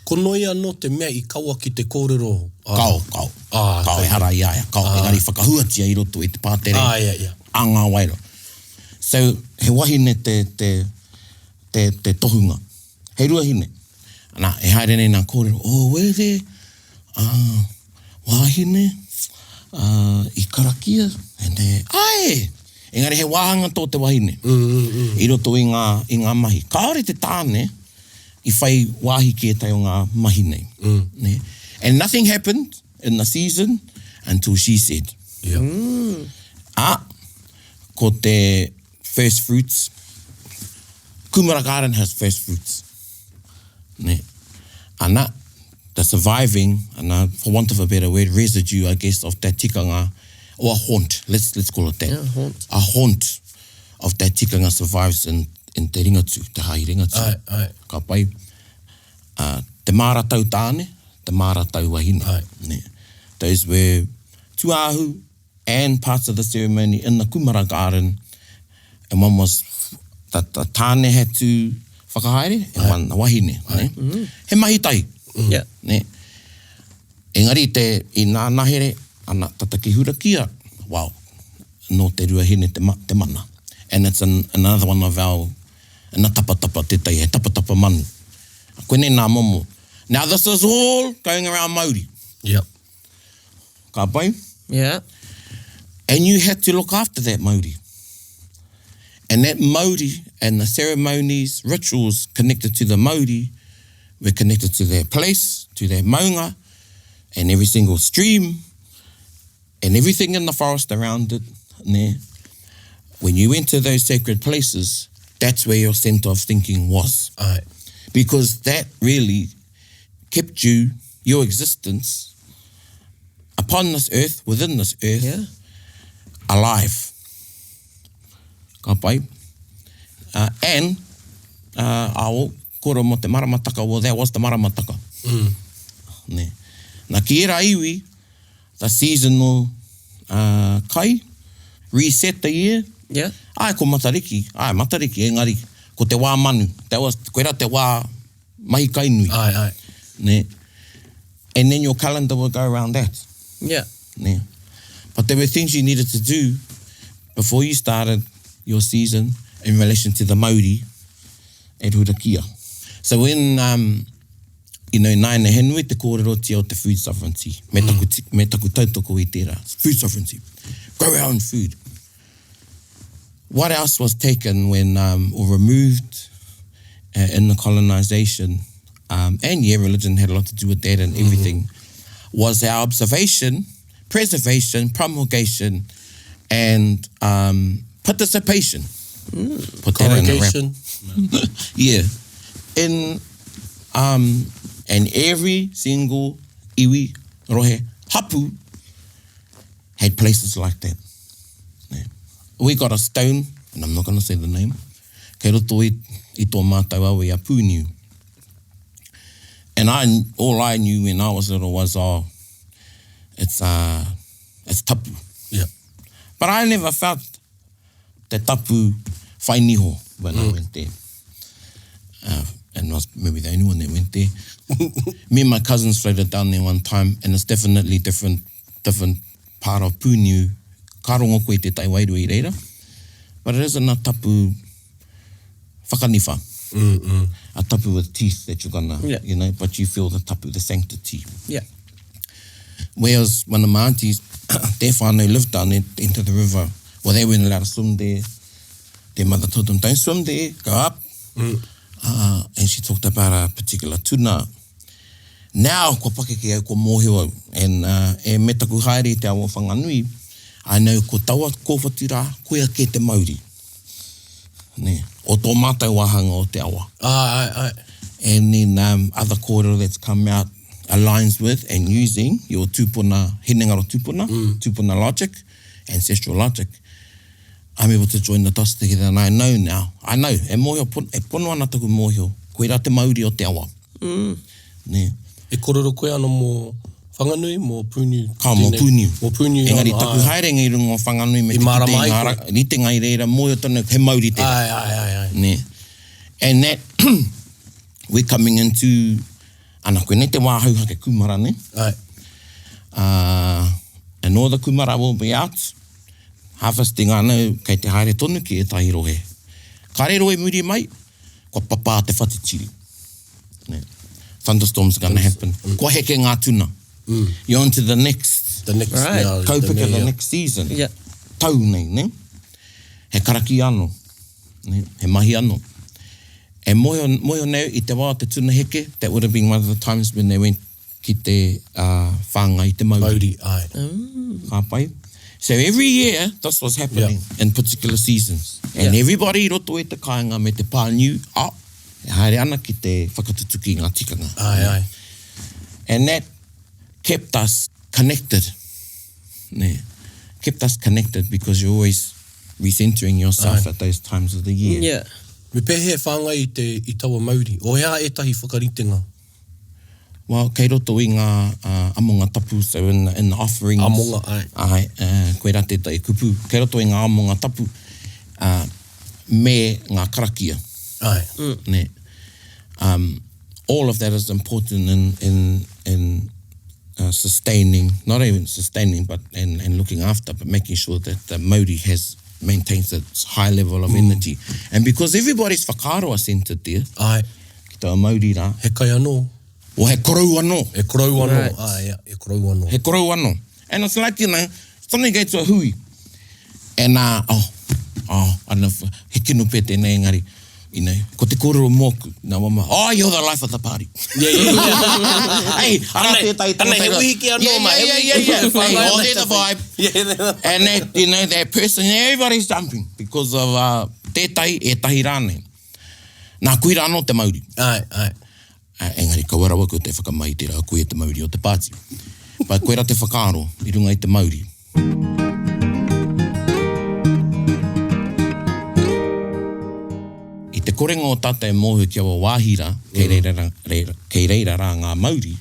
Ko noia no te mea i kaua ki te kōrero. Kau. Kau e hara i aia. Kau engari whakahuatia i roto i te pātere. Yeah. A ngā wairo. So, he wahine te tohunga. He ruahine. Ana, e haere nei nā kōrero. Where there? Wahine? I karakia? Ai! Engari he wāhanga tō te wahine. I roto i ngā mahi. Kāore te tāne, I whai wāhi ki e tai o ngā mahi nei. Ne? And nothing happened in the season until she said. Yeah. Ko te first fruits. Kumara Garden has first fruits. Ne? Ana, the surviving, for want of a better word, residue, I guess, of that tikanga, or a haunt, let's call it that. Yeah, haunt. A haunt of that tikanga survives in te ringatu, te hai ringatu. Ai. Ka pai, te māratau tāne, te māratau wahine. Ne? Those were tuahu and parts of the ceremony in the Kumara Garden, and one was that the tāne had to whakahaere, and one the wahine. Ne? He mahi tai. Yeah. Ne? Engari i nā nahere, ana tataki hurakia, wow, no te ruahine te mana. And it's another one of our, na tapatapa te tai, he tapatapa manu. Koe nei nā momo. Now this is all going around Mauri. Yep. Ka pai? Yeah. And you had to look after that Mauri. And that Mauri and the ceremonies, rituals connected to the Mauri were connected to their place, to their maunga, and every single stream, and everything in the forest around it. Ne? When you went to those sacred places, that's where your center of thinking was. Ai. Because that really kept you, your existence, upon this earth, within this earth, alive. Ka pai? And, ao, koro mo te maramataka, well, that was the maramataka. Ne. Nā ki era iwi, the seasonal kai, reset the year. Yeah. Ai, ko matariki, engari, ko te wā manu. That was, koe ra te wā mahi kainui. Ai. Ne. And then your calendar will go around that. Yeah. Ne. But there were things you needed to do before you started your season in relation to the Mauri at Hurakia. So when, nai ne henui te kōrero o te food sovereignty. Me taku tautoko i tērā. Food sovereignty. Grow our own food. What else was taken when, or removed in the colonization, and religion had a lot to do with that and everything, was our observation, preservation, promulgation, and participation. Put that in a wrap. Yeah. And every single iwi, rohe, hapu, had places like that. Yeah. We got a stone, and I'm not going to say the name, kei roto i tō mātau au i a pūniu. And all I knew when I was little was, it's tapu. Yeah. But I never felt the tapu whainiho when I went there. and I was maybe the only one that went there. Me and my cousins floated down there one time, and it's definitely different part of Pūniu. Ka rongo koe te tai wairu I reira. But it is a tapu whakaniwha. A tapu with teeth that you're gonna, you know, but you feel the tapu, the sanctity. Yeah. Whereas one of my aunties, their whānau lived down there into the river. Well, they weren't allowed to swim there. Their mother told them, don't swim there, go up. And she talked about a particular tuna. Now, ko pakeke au ko mōhio au. And e me taku haere te awa whanganui, I know ko taua kōwhatu rā, koe a ke te Mauri. Ne, o tō mātou wahanga o te awa. And then other kōrero that's come out aligns with and using your tūpuna, hinengaro tūpuna, tūpuna logic, ancestral logic. I'm able to join the dots together, and I know now. I know, e pono ana taku mōhio, koe rā te Mauri o te awa. Ne. E kororo koe ana mō whanganui, mō Pūniu? Ka mō Pūniu. Mō Pūniu. Engari taku haerenga I rungo whanganui me te kite ritenga I reira, mōhio tonu, he Mauri te. Ne. And that, we're coming into, ana koe ne te wāhau hake kumara, ne? And all the kumara will be out. Harvesting anau kei te haere tonu ki e tahi rohe. Ka re rohe muri mai, kua papa te whatitiri. Ne. Thunderstorms are going to happen. Kua heke ngā tuna. You're on to the next. Right. Kaupika the next season. Yeah. Tau nei, ne? He karaki anō. Ne? He mahi anō. E moio neu I te wā te tuna heke, that would have been one of the times when they went ki te whānga I te Mauri. Ka pai. So every year, that's what's happening in particular seasons. And everybody roto e te kāinga me te pāniu, e haere ana ki te whakatutuki ngā tikanga. And that kept us connected. Ne. Kept us connected because you're always recentering yourself at those times of the year. Yeah. Me pehe whāngai I taua Mauri. O hea e tahi whakaritenga? Well, kei roto I ngā amonga tapu, so in the offerings. Amonga, koe rā te tai kupu. Kei roto I ngā amonga tapu, me ngā karakia. Ne. All of that is important in sustaining, not even sustaining, but and looking after, but making sure that the Mauri maintains its high level of energy. And because everybody's whakaroa centered there, ki taua Mauri rā. He kai anō. O he korau anō. E korau anō. Right. E korau anō. He korau anō. And it's like, you know, something goes to a hui. And, I don't know, he kinu pē tēnei engari, you know, ko te kororo mōku, nā wama, you're the life of the party. Hey, ana tētai. Ana he wiki anō, mai. Yeah. Hey, they're the vibe. And that, you know, that person, everybody's jumping because of tētai e tahi rāne. Nā kuira anō te Mauri. Engari, kawarawa ko te whakamaiti rā, koe te Mauri o te pāti. But koe rā te whakaaro, I runga I te Mauri. I te korenga o tata e mōhu ki awa wāhira, kei reira rā ngā Mauri,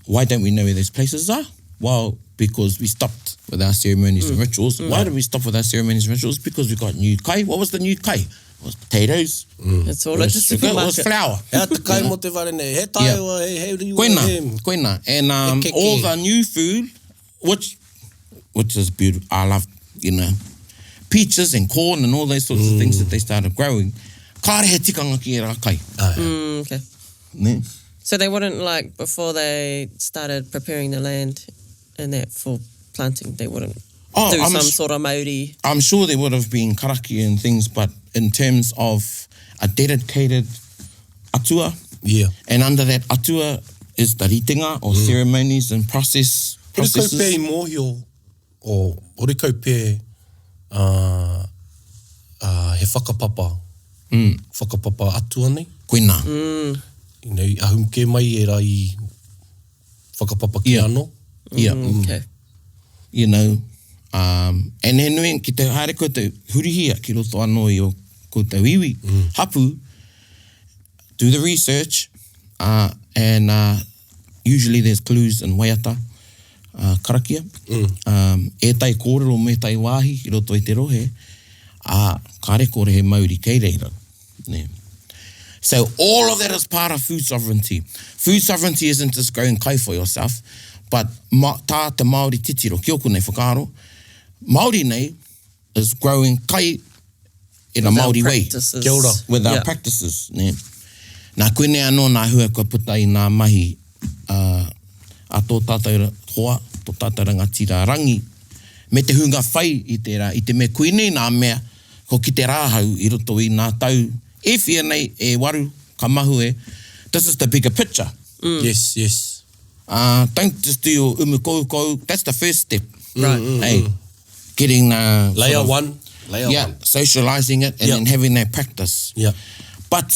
why don't we know where those places are? Well, because we stopped with our ceremonies and rituals. Why did we stop with our ceremonies and rituals? Because we got new kai. What was the new kai? It was potatoes. It's all at the supermarket. It was flour. Hea te kai mo te warene. He taiwa, he riwa. Koina. And all the new food, which is beautiful. I love, you know, peaches and corn and all those sorts of things that they started growing. Kāre he tikanga ki e rā kai. Okay. Ne? So they wouldn't, like, before they started preparing the land and that for planting, they wouldn't do some sort of Mauri. I'm sure there would have been karaki and things, but in terms of a dedicated atua, and under that atua is the ritenga or ceremonies and processes. Ore kau pē I mōhio, ore kau pē he whakapapa, whakapapa atua nei. Koina. You know, ahum ke mai e rā I whakapapa ki anō. Okay. You know, and he nui, ki te haere ko te hurihia ki roto anō I o ko te wiwi. Hapu, do the research, and usually there's clues in waiata, karakia. E tai kōrero me tai wāhi, I roto I te rohe, kāre kore he Mauri kei reira. Ne. So all of that is part of food sovereignty. Food sovereignty isn't just growing kai for yourself, but tā te Māori titiro, ki oku nei whakaaro, Māori nei is growing kai in a Māori way. Kia ora. With our practices. Ne? Nā koe nei anō nā hua kua puta i nā mahi a tō tātou hoa, tō tātou rangatira rangi, me te hunga whai i te rā, i te me koe nei nā mea, ko ki te rāhau i roto i nā tau, e whia nei, e waru, ka mahu e, this is the bigger picture. Yes, yes. Don't just do your umukou, that's the first step. Right. Hey, getting... Layer one. Socialising it and then having that practice. Yeah. But,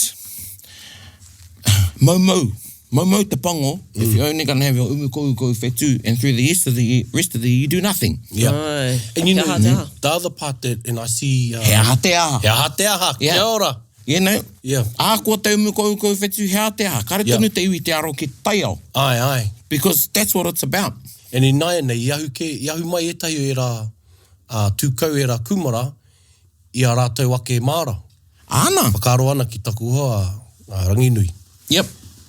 Momo te pango, if you're only going to have your umukou whetu, and through the rest of the year, you do nothing. Yeah. Ai. And you know, Kia hata. the other part that, and I see... Hea te aha. Hea te aha, kia ora. You know, Yeah. kua te umukou whetu, hea te aha. Kare tonu te iwi te aro ki taiao. Ai. Because that's what it's about. And in nai nei, iahu mai e tahi e rā tūkau e rā kumara, i a rātou ake māra. Ana. Whakaaro ana ki taku hoa ranginui. Yep.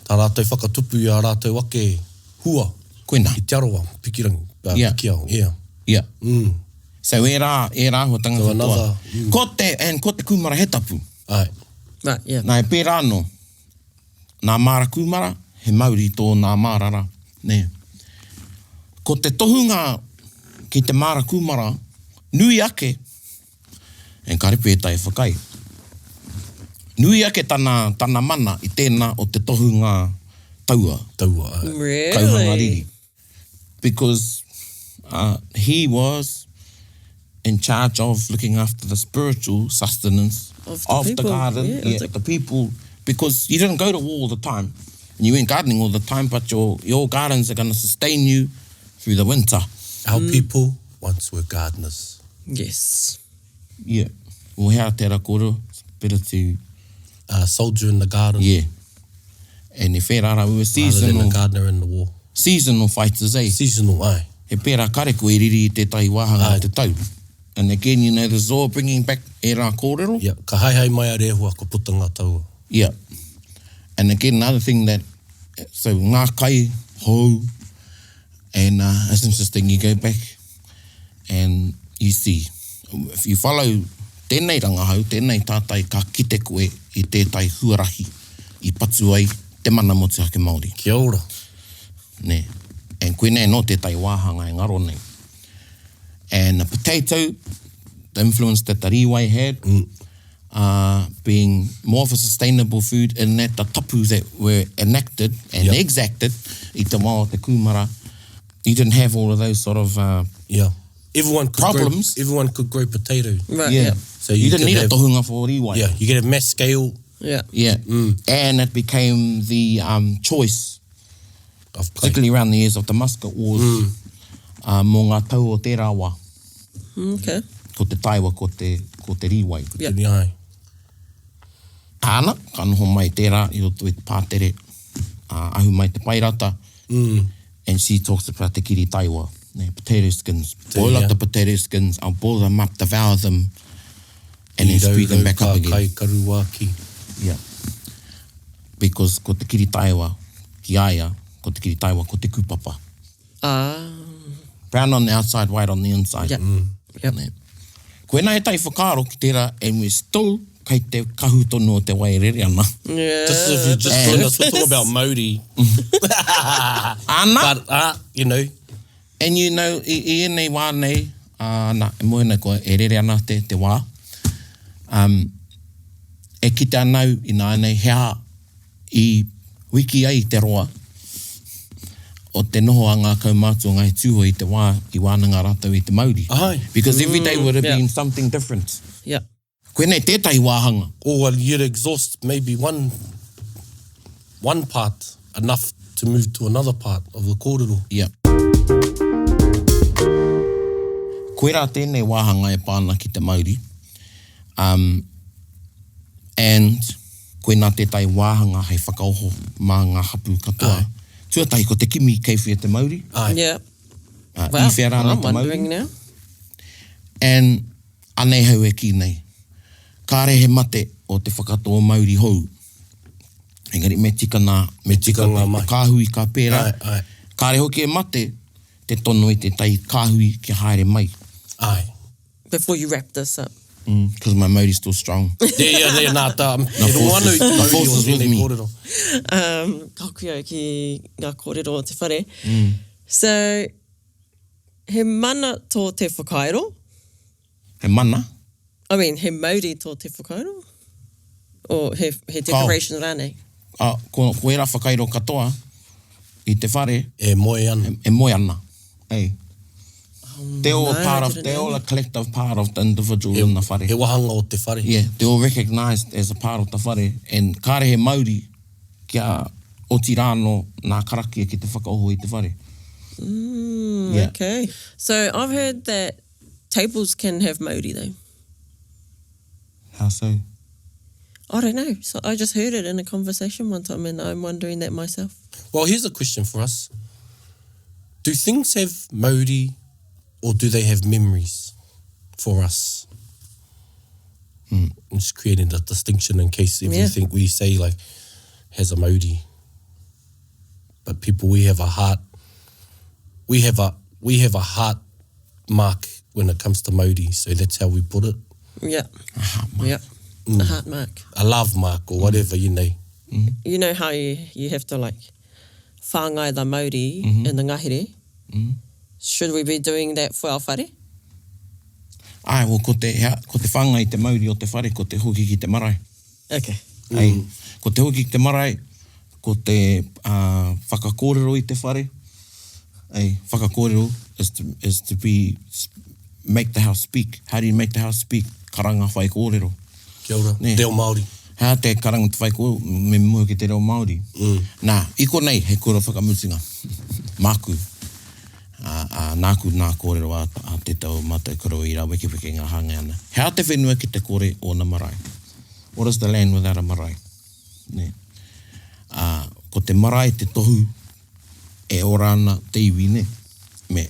Tā rātou whakatupu i a rātou ake hua. Koina. I te aroa, pikirangi. Yeah. Pikiao, yeah. Yeah. So e rā hoa tanga So katoa. another, Ko te kumara he tapu. Ai. Right, yeah. Nā e pērā anō. Nā māra kumara, he Mauri tō nā mārara. Ne. Ko te tohunga ki te māra kumara, nui ake, en karepe e tai whakai. Nui ake tana mana i tēnā o te tohunga taua. Taua, ai. Kauhanga Really? riri. Because he was in charge of looking after the spiritual sustenance Of the the people, garden, yeah, of the people, because you didn't go to war all the time, and you went gardening all the time, but your gardens are going to sustain you through the winter. Our people once were gardeners. Yes. Yeah. Well, hea te rakoro, it's better to... Soldier in the garden. Yeah. And e wherara, we were Rather than a gardener in the war. seasonal fighters, eh? Seasonal, ai. He pērā kare koe riri i te tai wāhanga o te tau. And again, you know, there's all bringing back e rā kōrero. Yeah, ka haihai mai a rehua ko putanga taua. Yeah. And again, another thing that, so ngā kai, hou, and it's interesting, you go back and you see, if you follow tēnei rangahau, tēnei tātai ka kite koe i tētai huarahi, i patu ai te mana motu hake Māori. Kia ora. Ne. And koe nei no tētai wāhanga e ngaro nei. And the potato, the influence that the riwai had, being more of a sustainable food, in that the tapu that were enacted and exacted i te wā o te kumara, you didn't have all of those sort of Yeah. Everyone could problems. Everyone could grow potato. Right, yeah. yeah. So you didn't could need a have- tohunga for riwai. Yeah, you get a mass scale Yeah. Yeah. And it became the choice, of play. particularly around the years of the Muscat Wars, mō ngā tau o tērā wā, Okay. ko te taiwa, ko te riwai. Yeah. Tēnei ai. Tāna, ka noho mai tērā, i roto i te pātere, ahu mai te pairata, and she talks about te kiri taiwa, potato skins. Boil up the potato skins, I'll boil them up, devour them, and then spew them back up again. Kai karuaki. Yeah. Because ko te kiri taiwa, ki aia, ko te kiri taiwa, ko te kupapa. Brown on the outside, white on the inside. Yep. Yep. Ne. Koe nā e tai whakaaro ki tērā, and we're still kei te kahu tonu o te wairere ana. Yeah. Just if you just told us, we're talking about Mauri. Ana? But, you know, And you know, i enei wā nei, nā, e moena koe e rere ana te wā. E ki te anau i nā nei, hea i wiki ai te roa o te noho a ngā kaumātua ngai tūho i te wā, i wānanga rātou i te Mauri. Ai. Because every day would have yeah. been something different. Yeah. Koe nei tētai wāhanga. or you'd exhaust maybe one part enough to move to another part of the kōrero. Yeah. Koe rā tēnei wāhanga e pāna ki te Mauri. And koe nā tētai wāhanga hei whakaoho mā ngā hapu katoa. Ai. Tuatai ko te kimi kei whia te Mauri. Ai. Yeah. I Wow. whera ana I'm te wondering Mauri. now. And anei hau e ki nei. Kāre he mate o te whakatoa Mauri hou. Engari, me tika mahi. kāhui ka pērā. Ai. Kāre hoki e mate, te tono i te tai kāhui ki haere mai. Ai. Before you wrap this up. Because my Mauri's still strong. Nā tā. The force is with me. Kakuia ki ngā kōrero o te whare. So, he mana tō te whakairo? He mana. I mean, he Mauri tō te whakairo? Or he decoration rānei? Ko era whakairo katoa i te whare. E moe ana. E moe ana. Ei. They're all no, part I of, didn't they're know. all a collective part of the individual in the whare. He wahanga o te whare. Yeah, they're all recognised as a part of the whare. And kāre he Mauri kia oti rāno nā karakia ki te whakaoho i te whare. Yeah. Okay. So, I've heard that tables can have Mauri though. How so? I don't know. So I just heard it in a conversation one time and I'm wondering that myself. Well, here's a question for us. Do things have Mauri or do they have memories for us? I'm just creating the distinction in case everything we say like has a Mauri. But people, we have a heart. We have a heart mark when it comes to Mauri, so that's how we put it. Yeah. A heart mark. Yeah. A heart mark. A love mark or whatever, you know. You know how you have to like whāngai the Mauri in the ngahere? Should we be doing that for our whare? Ai, well, ko te whāngai te Mauri o te whare, ko te hoki ki te marae. Okay. Ai, ko te hoki ki te marae, ko te whakakōrero i te whare. Ai, whakakōrero is to make the house speak. How do you make the house speak? Karanga whai kōrero. Kia ora. Ne. Reo Māori. Hea te karanga te whai kōrero, me mua ki te reo Māori. Nā, iko nei, he kura whakamutinga. Māku. Nāku nā kōrero a te tau mata kuro i rā wiki ngā hanga ana. Hea te whenua ki te kore o na marae. What is the land without a marae? Ne. Ko te marae te tohu e ora ana te iwi, ne?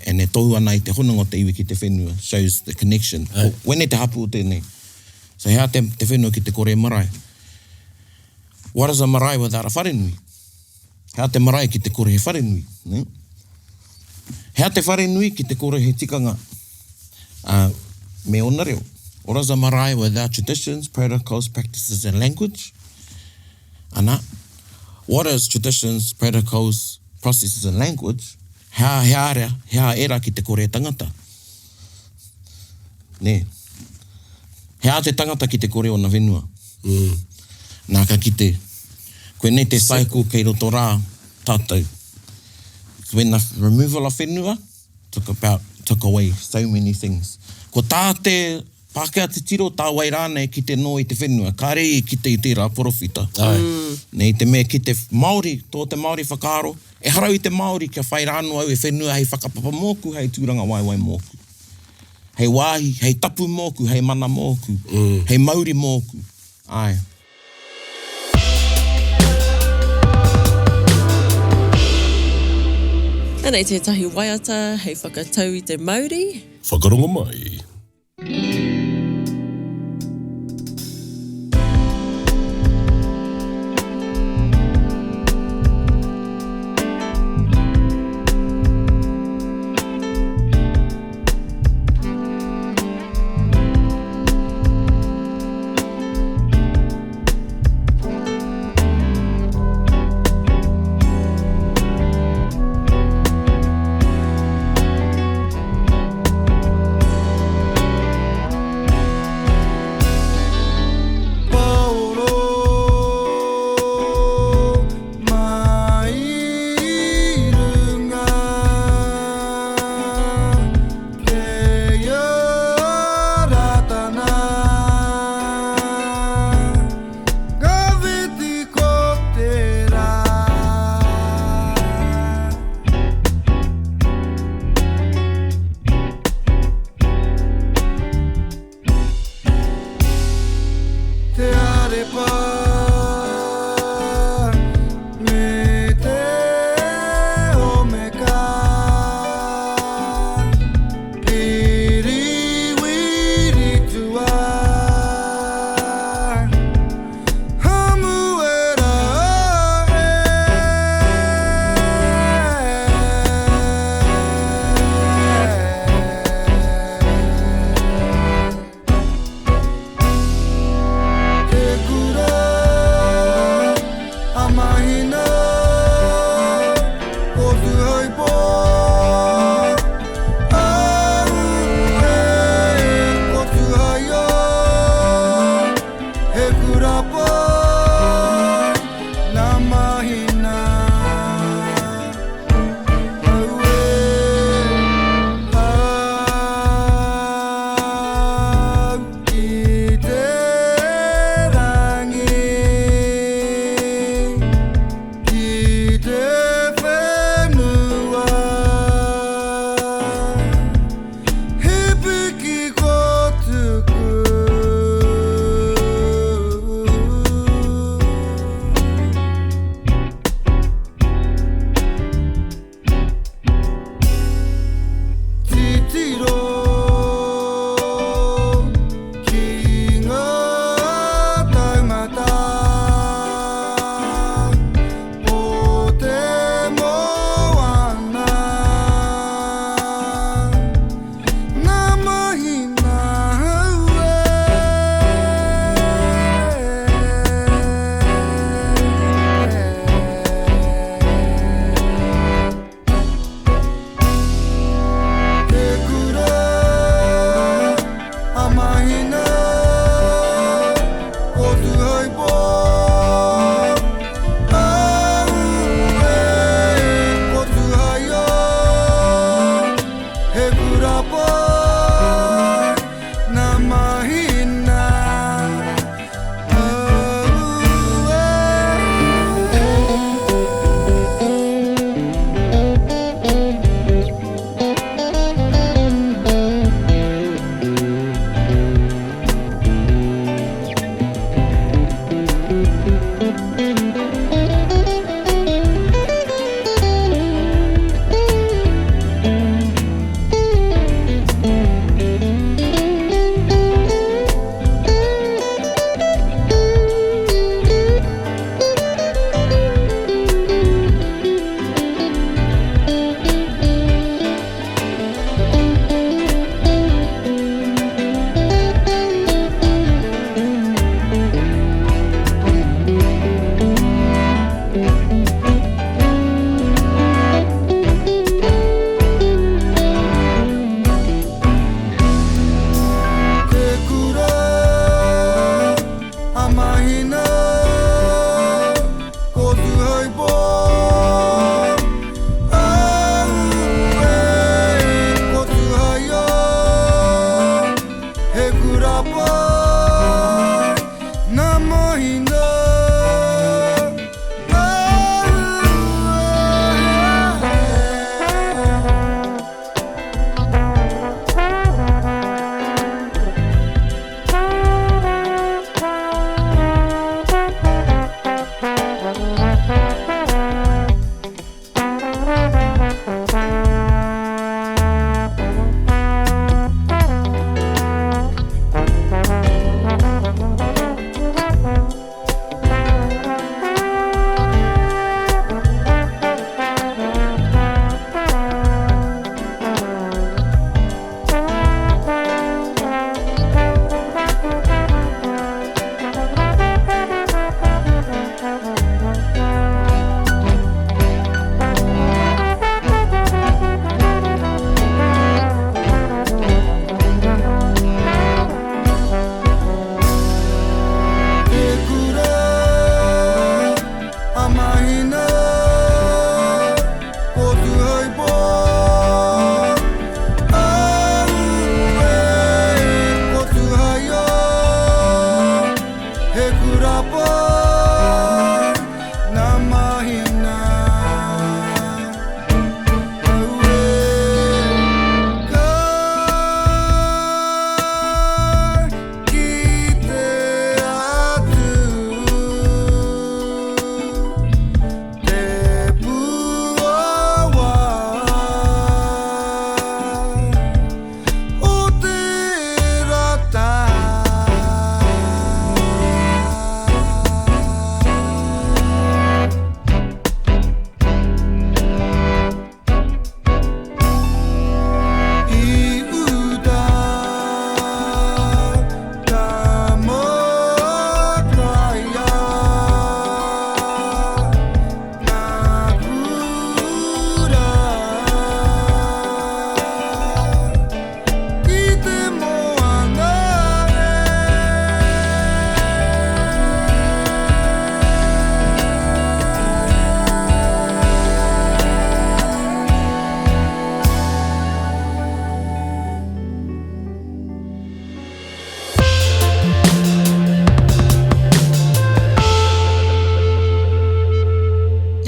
E ne tohu ana i te hononga te iwi ki te whenua, shows the connection. Wene te hapu o tēnei. So hea te whenua ki te kore marae. What is a marae without a wharenui? Hea te marae ki te kore he wharenui, ne? Hea te wharenui ki te kore he tikanga. Me ona reo. What is a marae without traditions, protocols, practices and language? Ana. What is traditions, protocols, processes and language? Hea era ki te kore tangata. Ne. Hea te tangata ki te kore o na whenua. Nā ka kite. Koe nei te cycle kei roto rā tātou. When the removal of whenua took away so many things. Ko tā te Pākea te tiro, tā wai rānei ki te no i te whenua. Ka rei ki te i te rā porofita. Nei te mea ki te Māori, tō te Māori whakaaro. E harau i te Māori kia whai rānu au e whenua hei whakapapa mōku, hei tūranga waiwai mōku. Hei wāhi, hei tapu mōku, hei mana mōku. Hei Māori mōku. Ai. Anei tētahi waiata, hei whakatau i te Māori. Whakarongo mai.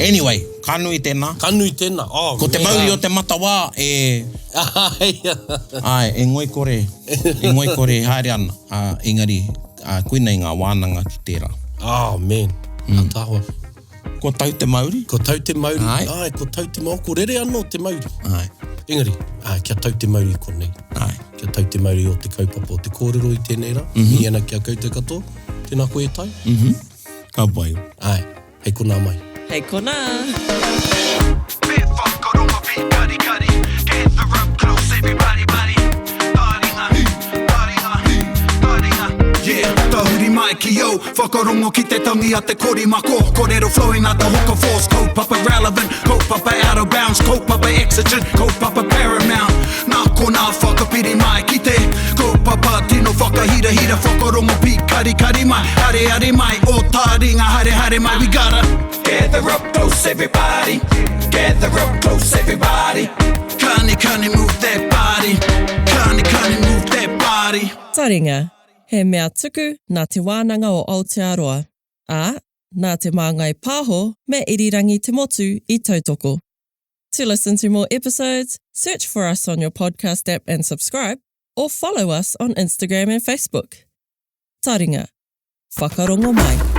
Anyway, ka nui tēnā. Ka nui tēnā. Oh, Ko te mauri o te matawā ai, e ngoi kore, haere ana. Engari, koinei ngā wānanga ki tērā. Oh, man. Tāhua. Ko tau te mauri? Ko tau te mauri. Ai. Ko tau te mauri. Ko rere anō te mauri. Ai. Engari, kia tau te mauri konei. Ai. Kia tau te mauri o te kaupapa o te kōrero i tēnei rā. I ana kia koutou katoa. Tēnā koe tai. Ka pai. Ai. Hei kona mai. Hei kona! Bit whakarongo, bit kari. Gather up close, everybody, buddy. Taringa. Yeah, tahuri mai ki yo. Whakarongo ki te tangi a te korimako. Kōrero flowing out the hooker force. Kaupapa relevant, kaupapa out of bounds. Kaupapa exigent, kaupapa paramount. Nā kona whakapiri mai ki te kaupapa tino whakahira. Whakarongo pi kari mai. Hare mai, o Taringa, hare mai. We gotta gather up close, everybody. Gather up close, everybody. Kani move that body. Kani move that body. Taringa, he mea tuku nā te wānanga o Aotearoa. Nā te māngai pāho me irirangi te motu I tautoko. To listen to more episodes, search for us on your podcast app and subscribe, or follow us on Instagram and Facebook. Taringa, whakarongo mai.